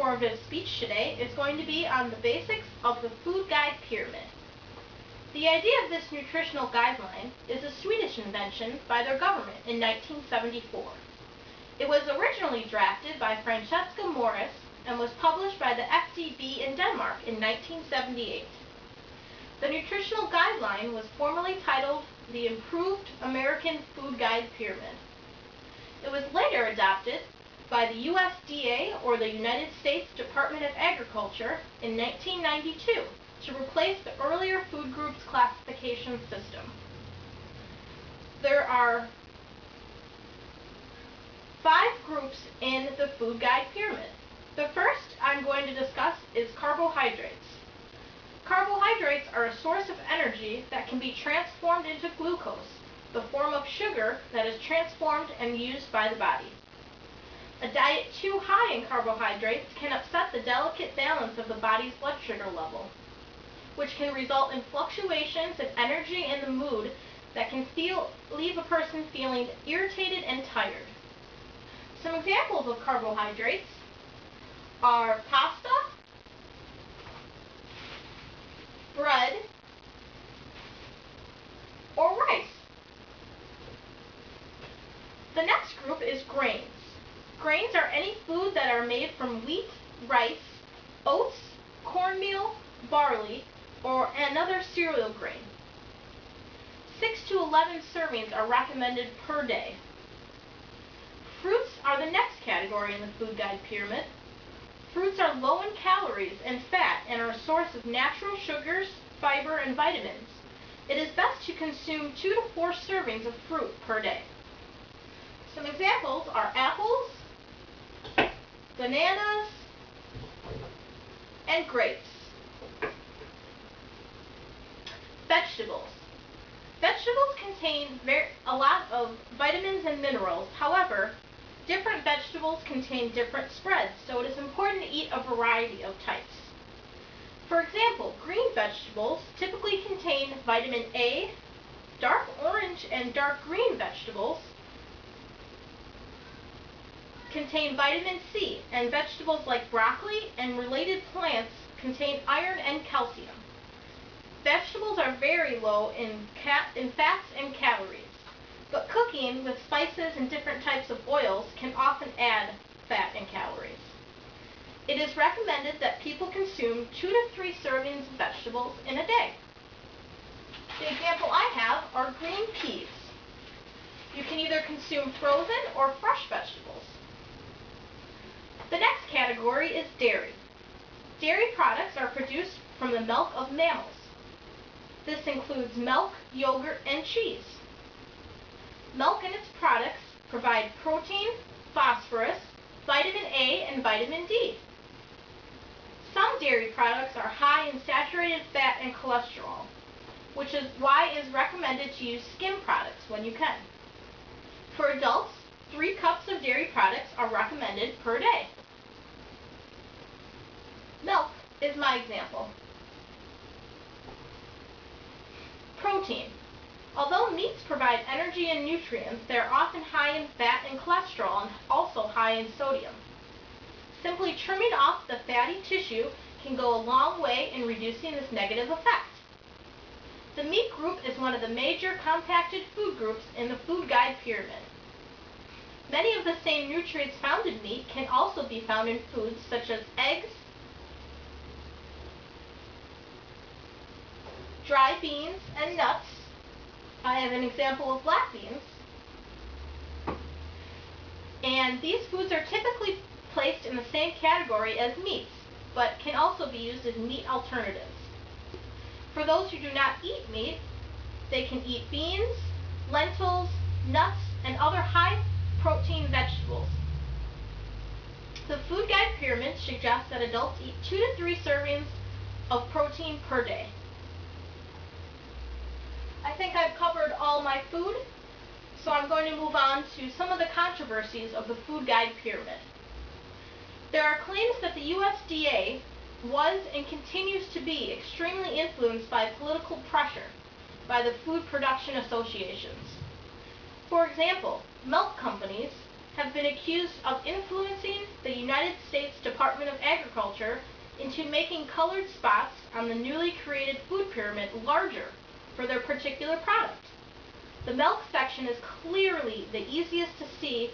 informative speech today is going to be on the basics of the food guide pyramid. The idea of this nutritional guideline is a Swedish invention by their government in 1974. It was originally drafted by Francesca Morris and was published by the FDB in Denmark in 1978. The nutritional guideline was formerly titled the Improved American Food Guide Pyramid. It was later adopted by the USDA, or the United States Department of Agriculture, in 1992 to replace the earlier food groups classification system. There are 5 groups in the food guide pyramid. The first I'm going to discuss is carbohydrates. Carbohydrates are a source of energy that can be transformed into glucose, the form of sugar that is transformed and used by the body. A diet too high in carbohydrates can upset the delicate balance of the body's blood sugar level, which can result in fluctuations in energy and the mood that can leave a person feeling irritated and tired. Some examples of carbohydrates are pasta, bread, or rice. The next group is grains. Grains are any food that are made from wheat, rice, oats, cornmeal, barley, or another cereal grain. 6 to 11 servings are recommended per day. Fruits are the next category in the food guide pyramid. Fruits are low in calories and fat and are a source of natural sugars, fiber, and vitamins. It is best to consume 2 to 4 servings of fruit per day. Some examples are apples, bananas, and grapes. Vegetables. Vegetables contain a lot of vitamins and minerals. However, different vegetables contain different spreads, so it is important to eat a variety of types. For example, green vegetables typically contain vitamin A. Dark orange and dark green vegetables contain vitamin C, and vegetables like broccoli and related plants contain iron and calcium. Vegetables are very low in fats and calories, but cooking with spices and different types of oils can often add fat and calories. It is recommended that people consume 2 to 3 servings of vegetables in a day. The example I have are green peas. You can either consume frozen or fresh vegetables. The next category is dairy. Dairy products are produced from the milk of mammals. This includes milk, yogurt, and cheese. Milk and its products provide protein, phosphorus, vitamin A, and vitamin D. Some dairy products are high in saturated fat and cholesterol, which is why it is recommended to use skim products when you can. For adults, 3 cups of dairy products are recommended per day. Milk is my example. Protein. Although meats provide energy and nutrients, they are often high in fat and cholesterol and also high in sodium. Simply trimming off the fatty tissue can go a long way in reducing this negative effect. The meat group is one of the major compacted food groups in the food guide pyramid. Many of the same nutrients found in meat can also be found in foods such as eggs, dry beans, and nuts. I have an example of black beans. And these foods are typically placed in the same category as meats, but can also be used as meat alternatives. For those who do not eat meat, they can eat beans, lentils, nuts, and other high-protein vegetables. The food guide pyramid suggests that adults eat 2 to 3 servings of protein per day. I think I've covered all my food, so I'm going to move on to some of the controversies of the food guide pyramid. There are claims that the USDA was and continues to be extremely influenced by political pressure by the food production associations. For example, milk companies have been accused of influencing the United States Department Department of Agriculture into making colored spots on the newly created food pyramid larger for their particular product. The milk section is clearly the easiest to see